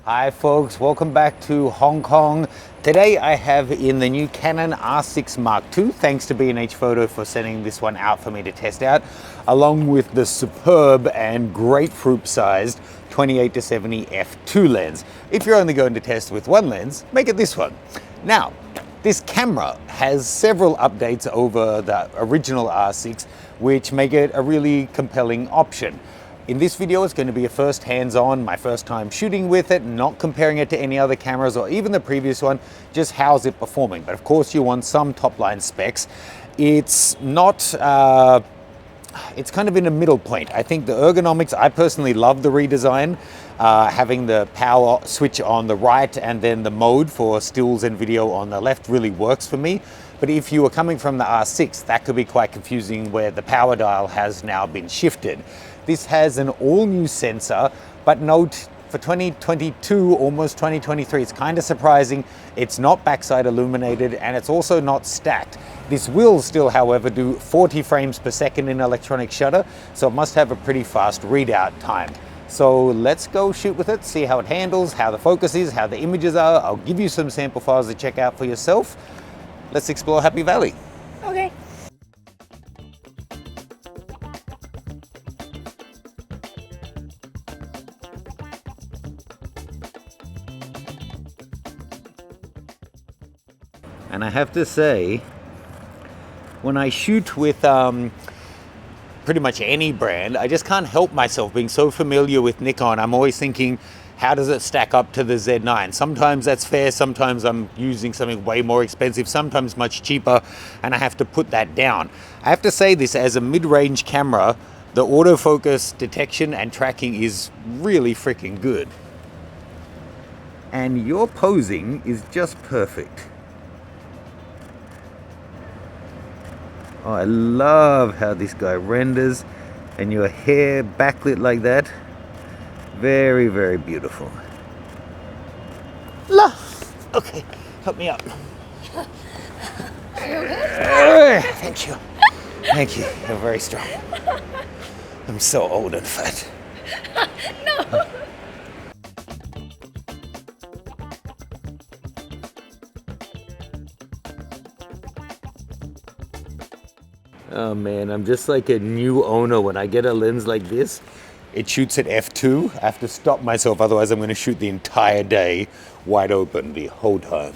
Hi folks, welcome back to Hong Kong. Today I have in the new Canon R6 Mark II, thanks to B&H Photo for sending this one out for me to test out, along with the superb and grapefruit-sized 28-70 f2 lens. If you're only going to test with one lens, make it this one. Now, this camera has several updates over the original R6, which make it a really compelling option. In this video, it's going to be a first hands-on, my first time shooting with it, not comparing it to any other cameras or even the previous one, just how's it performing. But of course you want some top-line specs. It's not, it's kind of in a middle point. I think the ergonomics, I personally love the redesign. Having the power switch on the right and then the mode for stills and video on the left really works for me. But if you are coming from the R6, that could be quite confusing where the power dial has now been shifted. This has an all-new sensor, but note for 2022, almost 2023, it's kind of surprising. It's not backside illuminated and it's also not stacked. This will still, however, do 40 frames per second in electronic shutter, so it must have a pretty fast readout time. So let's go shoot with it, see how it handles, how the focus is, how the images are. I'll give you some sample files to check out for yourself. Let's explore Happy Valley. Okay. And I have to say, when I shoot with pretty much any brand, I just can't help myself being so familiar with Nikon. I'm always thinking, how does it stack up to the Z9? Sometimes that's fair, sometimes I'm using something way more expensive, sometimes much cheaper, and I have to put that down. I have to say this, as a mid-range camera, the autofocus detection and tracking is really freaking good. And your posing is just perfect. Oh, I love how this guy renders and your hair backlit like that. Very, very beautiful. La! Okay, help me up. Thank you. Thank you. You're very strong. I'm so old and fat. No. Oh man, I'm just like a new owner. When I get a lens like this, it shoots at f2. I have to stop myself, otherwise I'm going to shoot the entire day wide open the whole time.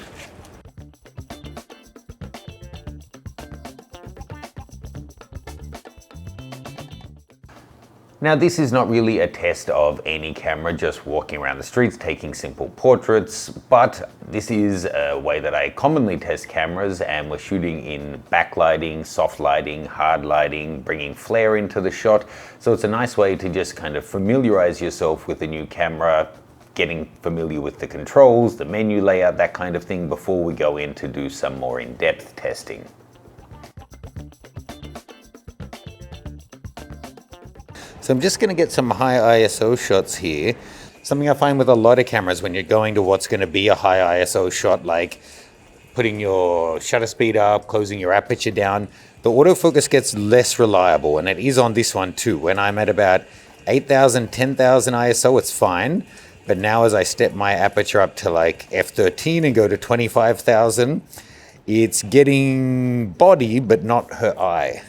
Now, this is not really a test of any camera, just walking around the streets taking simple portraits, but this is a way that I commonly test cameras, and we're shooting in backlighting, soft lighting, hard lighting, bringing flare into the shot. So it's a nice way to just kind of familiarize yourself with the new camera, getting familiar with the controls, the menu layout, that kind of thing, before we go in to do some more in-depth testing. So I'm just going to get some high ISO shots here. Something I find with a lot of cameras when you're going to what's going to be a high ISO shot, like putting your shutter speed up, closing your aperture down, the autofocus gets less reliable, and it is on this one too. When I'm at about 8,000, 10,000 ISO, it's fine. But now as I step my aperture up to like f13 and go to 25,000, it's getting body, but not her eye.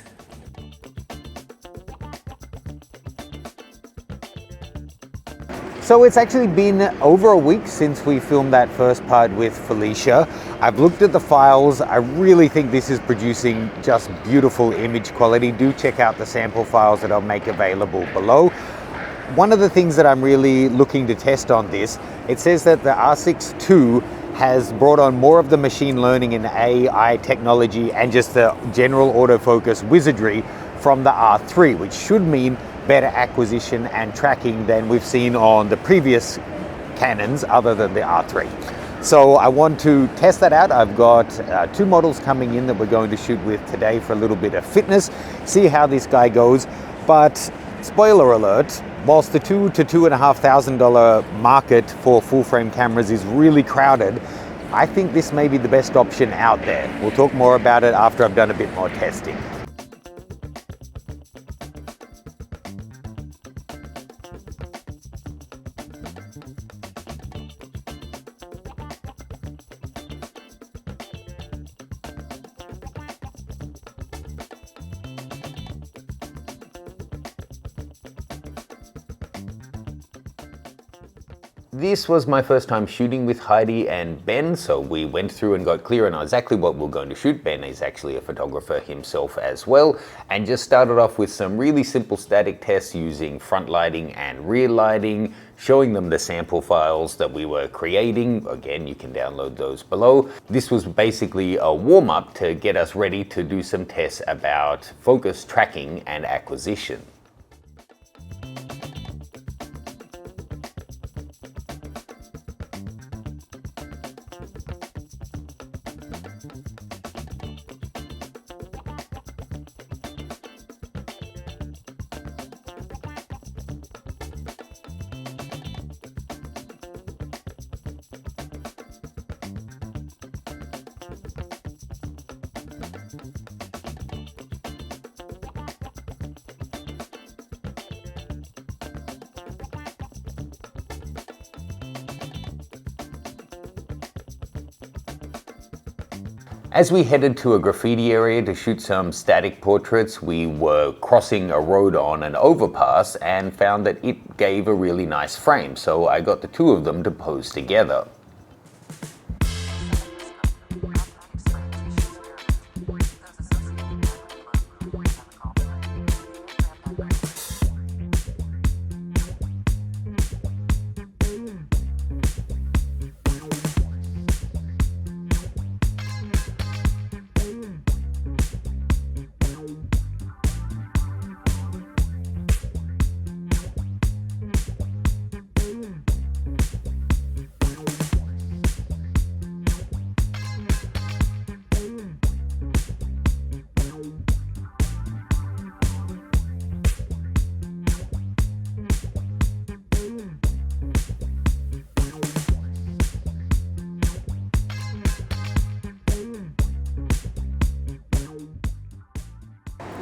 So it's actually been over a week since we filmed that first part with Felicia. I've looked at the files. I really think this is producing just beautiful image quality. Do check out the sample files that I'll make available below. One of the things that I'm really looking to test on this, it says that the R6 II has brought on more of the machine learning and AI technology and just the general autofocus wizardry from the R3, which should mean better acquisition and tracking than we've seen on the previous Canons other than the R3. So I want to test that out. I've got two models coming in that we're going to shoot with today for a little bit of fitness, see how this guy goes. But spoiler alert, whilst the $2,000 to $2,500 market for full frame cameras is really crowded, I think this may be the best option out there. We'll talk more about it after I've done a bit more testing. This was my first time shooting with Heidi and Ben, so we went through and got clear on exactly what we're going to shoot. Ben is actually a photographer himself as well, and just started off with some really simple static tests using front lighting and rear lighting, showing them the sample files that we were creating. Again, you can download those below. This was basically a warm-up to get us ready to do some tests about focus tracking and acquisition. As we headed to a graffiti area to shoot some static portraits, we were crossing a road on an overpass and found that it gave a really nice frame, so I got the two of them to pose together.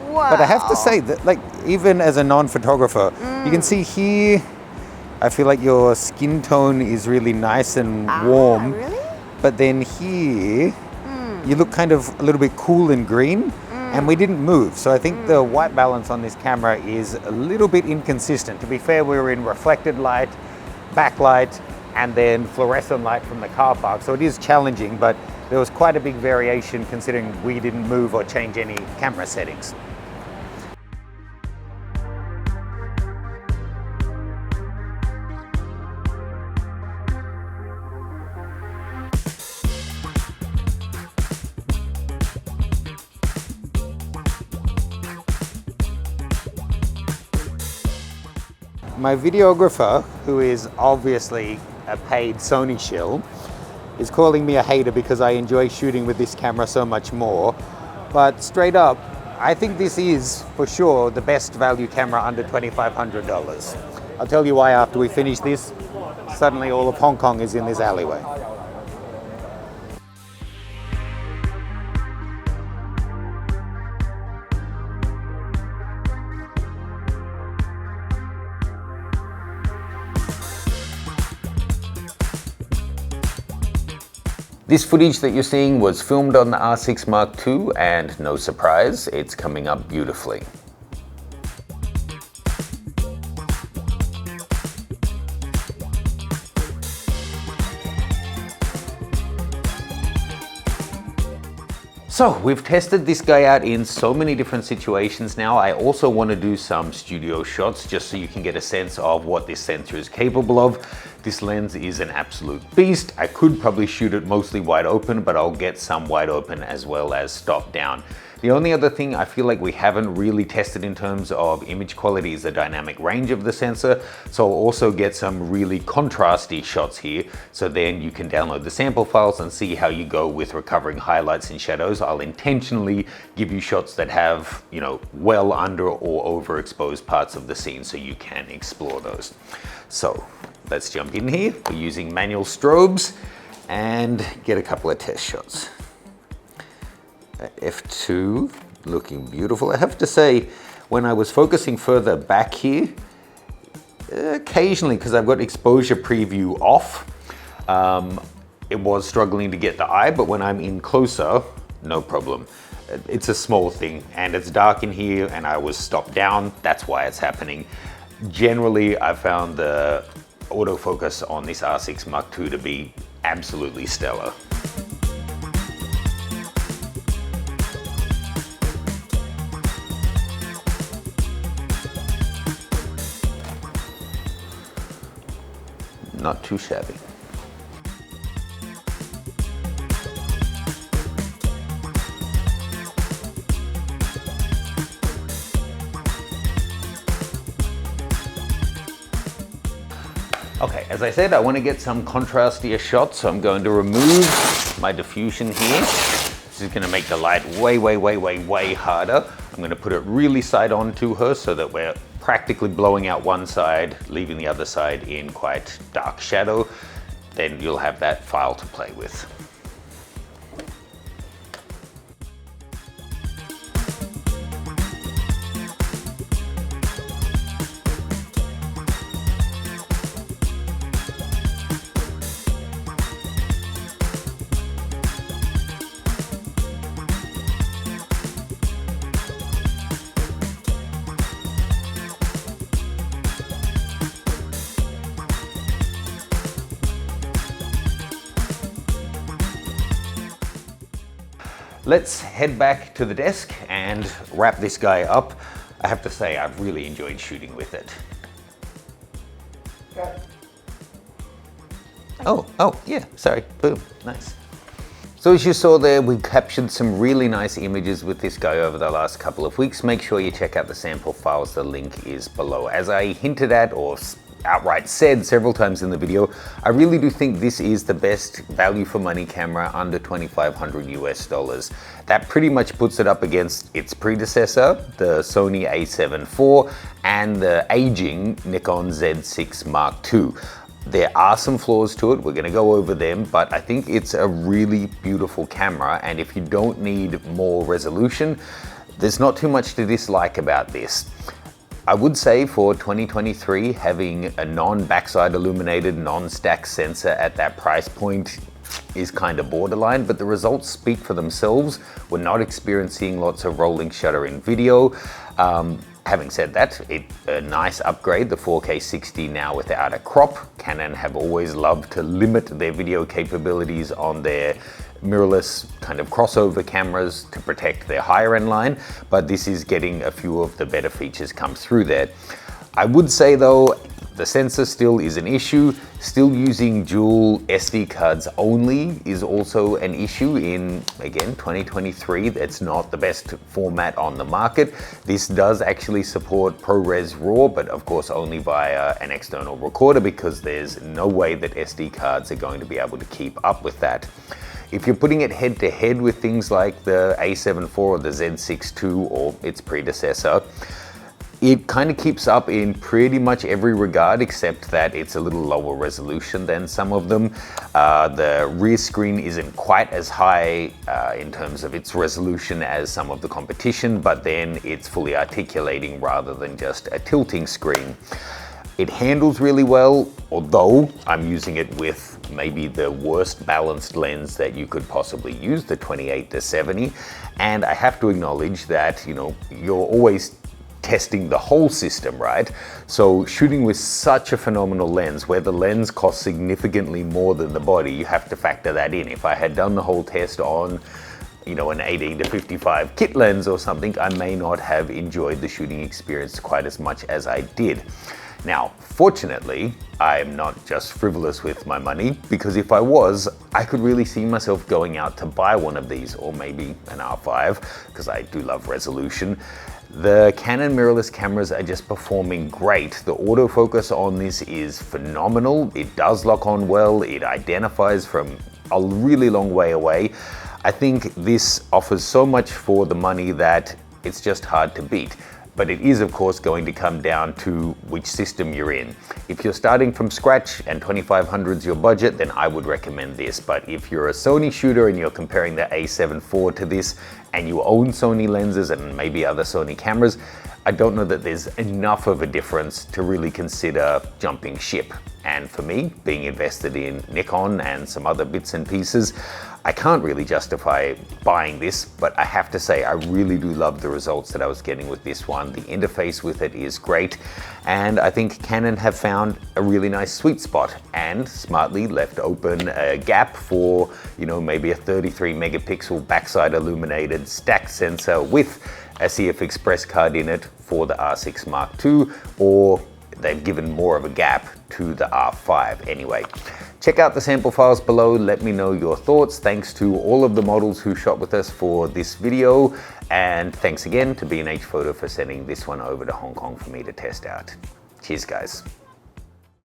Wow. But I have to say that, like, even as a non-photographer, you can see here, I feel like your skin tone is really nice and warm. Really? But then here, you look kind of a little bit cool and green, and we didn't move. So I think the white balance on this camera is a little bit inconsistent. To be fair, we were in reflected light, backlight, and then fluorescent light from the car park. So it is challenging, but there was quite a big variation considering we didn't move or change any camera settings. My videographer, who is obviously a paid Sony shill, is calling me a hater because I enjoy shooting with this camera so much more. But straight up, I think this is for sure the best value camera under $2,500. I'll tell you why after we finish this. Suddenly all of Hong Kong is in this alleyway. This footage that you're seeing was filmed on the R6 Mark II, and no surprise, it's coming up beautifully. So we've tested this guy out in so many different situations now. I also want to do some studio shots just so you can get a sense of what this sensor is capable of. This lens is an absolute beast. I could probably shoot it mostly wide open, but I'll get some wide open as well as stop down. The only other thing I feel like we haven't really tested in terms of image quality is the dynamic range of the sensor. So I'll also get some really contrasty shots here. So then you can download the sample files and see how you go with recovering highlights and shadows. I'll intentionally give you shots that have, you know, well under or overexposed parts of the scene so you can explore those. So let's jump in here. We're using manual strobes and get a couple of test shots. F2 looking beautiful. I have to say, when I was focusing further back here, occasionally, because I've got exposure preview off, it was struggling to get the eye, but when I'm in closer, no problem. It's a small thing, and it's dark in here, and I was stopped down. That's why it's happening. Generally, I found the autofocus on this R6 Mark II to be absolutely stellar. Not too shabby. Okay, as I said, I want to get some contrastier shots, so I'm going to remove my diffusion here. This is going to make the light way harder. I'm going to put it really side on to her so that we're practically blowing out one side, leaving the other side in quite dark shadow. Then you'll have that file to play with. Let's head back to the desk and wrap this guy up. I have to say, I've really enjoyed shooting with it. Okay. Oh, yeah, sorry, boom, nice. So as you saw there, we captured some really nice images with this guy over the last couple of weeks. Make sure you check out the sample files, the link is below. As I hinted at, or outright said several times in the video, I really do think this is the best value for money camera under 2,500 US dollars. That pretty much puts it up against its predecessor, the Sony A7IV, and the aging Nikon Z6 Mark II. There are some flaws to it, we're gonna go over them, but I think it's a really beautiful camera, and if you don't need more resolution, there's not too much to dislike about this. I would say for 2023, having a non-backside illuminated, non-stack sensor at that price point is kind of borderline, but the results speak for themselves. We're not experiencing lots of rolling shutter in video. Having said that, a nice upgrade, the 4K 60 now without a crop. Canon have always loved to limit their video capabilities on their mirrorless kind of crossover cameras to protect their higher end line, but this is getting a few of the better features come through there. I would say though, the sensor still is an issue. Still using dual SD cards only is also an issue in, again, 2023. That's not the best format on the market. This does actually support ProRes RAW, but of course only via an external recorder because there's no way that SD cards are going to be able to keep up with that. If you're putting it head to head with things like the A7IV or the Z6ii or its predecessor, it kind of keeps up in pretty much every regard except that it's a little lower resolution than some of them. The rear screen isn't quite as high in terms of its resolution as some of the competition, but then it's fully articulating rather than just a tilting screen. It handles really well, although I'm using it with maybe the worst balanced lens that you could possibly use, the 28-70. And I have to acknowledge that, you know, you're always testing the whole system, right? So shooting with such a phenomenal lens, where the lens costs significantly more than the body, you have to factor that in. If I had done the whole test on, you know, an 18-55 kit lens or something, I may not have enjoyed the shooting experience quite as much as I did. Now, fortunately, I'm not just frivolous with my money, because if I was, I could really see myself going out to buy one of these, or maybe an R5, because I do love resolution. The Canon mirrorless cameras are just performing great. The autofocus on this is phenomenal. It does lock on well. It identifies from a really long way away. I think this offers so much for the money that it's just hard to beat. But it is, of course, going to come down to which system you're in. If you're starting from scratch and 2,500 is your budget, then I would recommend this. But if you're a Sony shooter and you're comparing the A7IV to this, and you own Sony lenses and maybe other Sony cameras, I don't know that there's enough of a difference to really consider jumping ship. And for me, being invested in Nikon and some other bits and pieces, I can't really justify buying this, but I have to say I really do love the results that I was getting with this one. The interface with it is great, and I think Canon have found a really nice sweet spot and smartly left open a gap for, you know, maybe a 33 megapixel backside illuminated stacked sensor with a CF Express card in it for the R6 Mark II, or they've given more of a gap to the R5 anyway. Check out the sample files below, let me know your thoughts. Thanks to all of the models who shot with us for this video, and thanks again to B&H Photo for sending this one over to Hong Kong for me to test out. Cheers guys.